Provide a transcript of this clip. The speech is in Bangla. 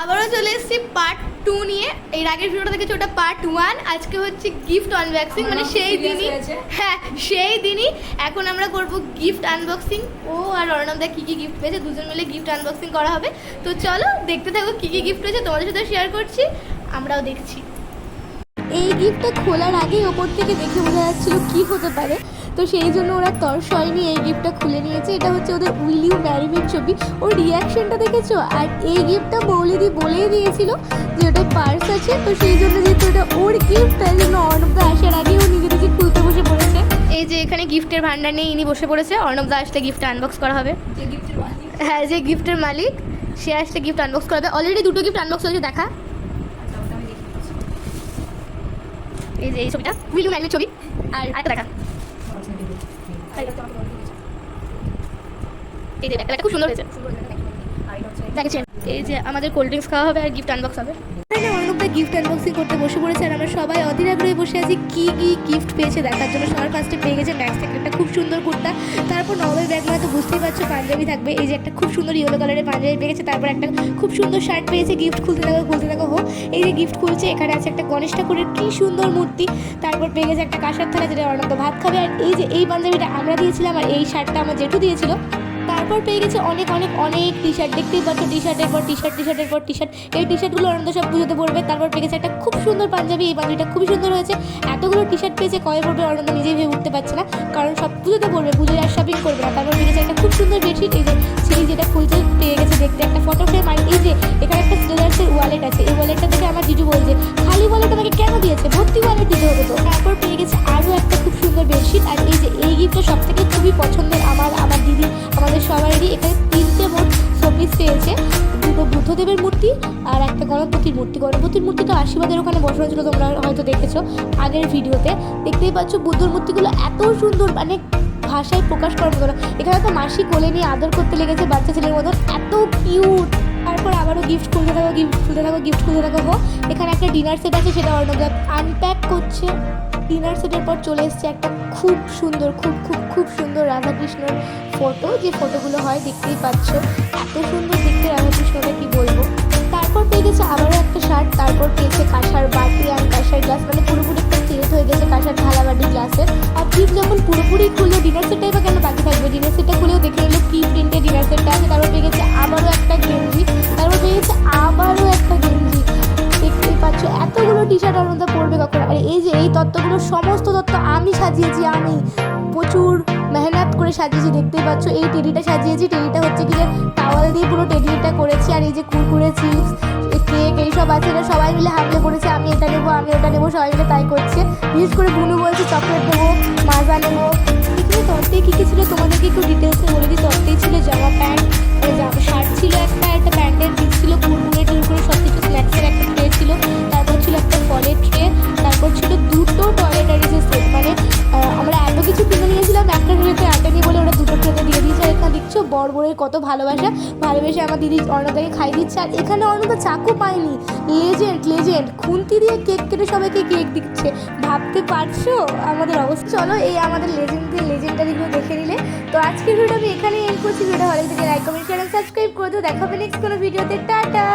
আবারও চলে এসেছি পার্ট 2 নিয়ে। এর আগের ভিডিওটা দেখেছি ওটা পার্ট 1, আজকে হচ্ছে গিফট আনবক্সিং, মানে সেই দিনই। হ্যাঁ, সেই দিনই এখন আমরা করব গিফট আনবক্সিং। ও আর অর্ণবদা কী কী গিফট পেয়েছে দুজন মিলে গিফট আনবক্সিং করা হবে। তো চলো দেখতে থাকো কী কী গিফট পেয়েছে, তোমাদের সাথে শেয়ার করছি, আমরাও দেখছি। এই গিফটটা খোলার আগেই ওপর থেকে দেখে বোঝা যাচ্ছিল কী হতে পারে, তো সেই জন্য ওরা তর্স হয়নি, এই গিফটটা খুলে নিয়েছে। এটা হচ্ছে ওদের উইল ইউ ম্যারি মি ছবি। ওর রিয়াকশনটা দেখেছো? আর এই গিফটটা মৌলিদি বলেই দিয়েছিল যে ওটা পার্স আছে, তো সেই জন্য যেহেতু ওটা ওর গিফট তাই জন্য অর্ণবদা আসার আগেই ও নিজে নিজে খুলতে বসে পড়েছে। এই যে এখানে গিফটের ভান্ডার নিয়ে ইনি বসে পড়েছে, অর্ণবদা আসলে গিফট আনবক্স করা হবে। হ্যাঁ, যে গিফটের মালিক সে আসলে গিফট আনবক্স করা হবে। অলরেডি দুটো গিফট আনবক্স হয়েছে, দেখা। এই যে এই ছবিটা উইল ইউ ম্যারি মি ছবি, আর আরেকটা দেখা। এই যে ব্যাগটা খুব সুন্দর হয়েছে, দেখেছেন? এই যে আমাদের কোল্ড ড্রিঙ্কস খাওয়া হবে আর গিফট আনবক্স হবে। অর্ণবদা গিফট আনবক্সিং করতে বসে পড়েছে আর আমরা সবাই অধীর আগ্রহে বসে আছি কী কী গিফট পেয়েছে দেখার জন্য। সবার ফার্স্টে পেয়ে গেছে ম্যাক্স থেকে একটা খুব সুন্দর কুর্তা, তারপর নবের ব্যাগ মানে তো বুঝতেই পারছো পাঞ্জাবি থাকবে। এই যে একটা খুব সুন্দর ইয়েলো কালারের পাঞ্জাবি পেয়ে গেছে, তারপর একটা খুব সুন্দর শার্ট পেয়েছে। গিফট খুলতে থাকো হোক। এই যে গিফট খুলছে, এখানে আছে একটা গণেশ ঠাকুরের কী সুন্দর মূর্তি, তারপর পেয়ে গেছে একটা কাঁসার থালা যেটা অর্ণবদা ভাত খাবে। আর এই যে এই পাঞ্জাবিটা আমরা দিয়েছিলাম আর এই শার্টটা আমার জেঠু দিয়েছিল। তারপর পেয়ে গেছে অনেক অনেক অনেক টি শার্ট, দেখতেই পাচ্ছ টি শার্টের পর টি শার্ট, টি শার্টের পর টি শার্ট। এই টি শার্টগুলো অনন্ত সব পুজোতে পড়বে। তারপর পেয়ে গেছে একটা খুব সুন্দর পাঞ্জাবি, এই পাঞ্জাবিটা খুবই সুন্দর হয়েছে। এতগুলো টি শার্ট পেয়েছে, কয়ে পড়বে অনন্ত নিজেই ভেবে উঠতে পারছে না, কারণ সব পুজোতে পড়বে, পুজোয় আর শপিং করবে না। তারপর পেয়ে গেছে একটা খুব সুন্দর বেডশিট, এই যে সিঁড়ি যেটা খুলছে পেয়ে গেছে দেখতে একটা ফটো ফ্রেম। আর এই যে এখানে একটা স্টেলার্সের ওয়ালেট আছে, এই ওয়ালেটটা দেখে আমার জিজু বলছে খালি ওয়ালেট আমাকে কেন দিয়েছে, ভর্তি ওয়ালেট দিতে হবে তো। তারপর পেয়ে গেছে আরও একটা খুব সুন্দর বেডশিট। আর এই যে এই গিফটটা সব থেকে খুবই পছন্দের আমার দিদি, আমাদের সবারই। এখানে 3টে মোট শোপিস পেয়েছে, দুটো বুদ্ধদেবের মূর্তি আর একটা গণপতির মূর্তি। গণপতির মূর্তিটা আশীর্বাদের ওখানে বসানো ছিল, তোমরা হয়তো দেখেছো আগের ভিডিওতে। দেখতেই পাচ্ছ বুদ্ধর মূর্তিগুলো এত সুন্দর, মানে ভাষায় প্রকাশ করার মতো না। এখানে তো মাসি কোলে নিয়ে আদর করতে লেগেছে বাচ্চা ছেলের মতন, এত কিউট। তারপর আবারও গিফট খুলতে থাকো হোক। এখানে একটা ডিনার সেট আছে, সেটা অর্ণবদা আনপ্যাক করছে। ডিনার সেটের পর চলে এসছে একটা খুব সুন্দর খুব সুন্দর রাধাকৃষ্ণর ফটো, যে ফটোগুলো হয় দেখতেই পাচ্ছ, এত সুন্দর দেখতে রাধাকৃষ্ণটা কি বলবো। তারপর পেয়ে গেছে আবারও একটা শার্ট, তারপর পেয়েছে কাঁসার বাটি আর কাঁসার গ্লাস, মানে পুরোপুরি একটা সেট হয়ে গেছে কাঁসার থালা বাটি গ্লাসের। আর গিফট যখন পুরোপুরি খুললো, ডিনার সেটটাই বা কেন বাকি থাকবে, ডিনার সেটটা খুলেও দেখে নিলো কি প্রিন্টের ডিনার সেটটা আছে। তারপর পেয়ে গেছে আবারও একটা গেঞ্জি, তারপর পেয়ে গেছে আবারও একটা গেঞ্জি। দেখতেই পাচ্ছ এতগুলো টি শার্ট ওর মধ্যে পড়বে কখন। আর এই যে এই তত্ত্বগুলো সমস্ত তত্ত্ব আমি সাজিয়েছি, আমি প্রচুর মেহনত করে সাজিয়েছি। দেখতেই পাচ্ছ এই টেডিটা সাজিয়েছি, টেডিটা হচ্ছে কি যে টাওয়াল দিয়ে পুরো টেডিটা করেছি। আর এই যে কুরকুরে চিপস কেক এইসব আছে, এটা সবাই মিলে হামলে করেছে, আমি এটা নেবো আমি ওটা নেবো, সবাই মিলে তাই করছে। বিশেষ করে বুনু বলছে চকলেট নেবো, মাজা নেবো। এখানে তত্ত্বে কী কী ছিল তোমাদেরকে একটু ডিটেলসে বলে দিই। তত্ত্বেই ছিল জামা প্যান্ট, শার্ট ছিল একটা প্যান্টের পিস ছিল, কুরকুরে টুরকুরে সব কিছু, স্ন্যাক্সের একটা ট্রে ছিল, তারপর ছিল একটা ফলের ট্রে, তারপর ছিল দুটো টয়লেটারিজের সেট। মানে আমরা এত কিছু কিনে নিয়েছিলাম একটা ট্রেতে আটেনি বলে ওরা দুটো ট্রেতে দিয়ে দিয়েছে। আর এখানে দেখছো বরের কত ভালোবেসে আমার দিদি অর্ণদাকে খাই দিচ্ছে। আর এখানে অর্ণদা চাকু পায়নি, লেজেন্ড খুন্তি দিয়ে কেক কেটে সবাইকে কেক দিচ্ছে, ভাবতে পারছো আমাদের অবস্থা। চলো এই আমাদের লেজেন্ডারিগুলো দেখে নিলে। তো আজকের ভিডিও আমি এখানেই এন্ড করছি। ভিডিও ভালো থেকে লাইক কমেন্ট শেয়ার সাবস্ক্রাইব করে দিও। দেখা হবে নেক্সট কোনো ভিডিওতে। টাটা।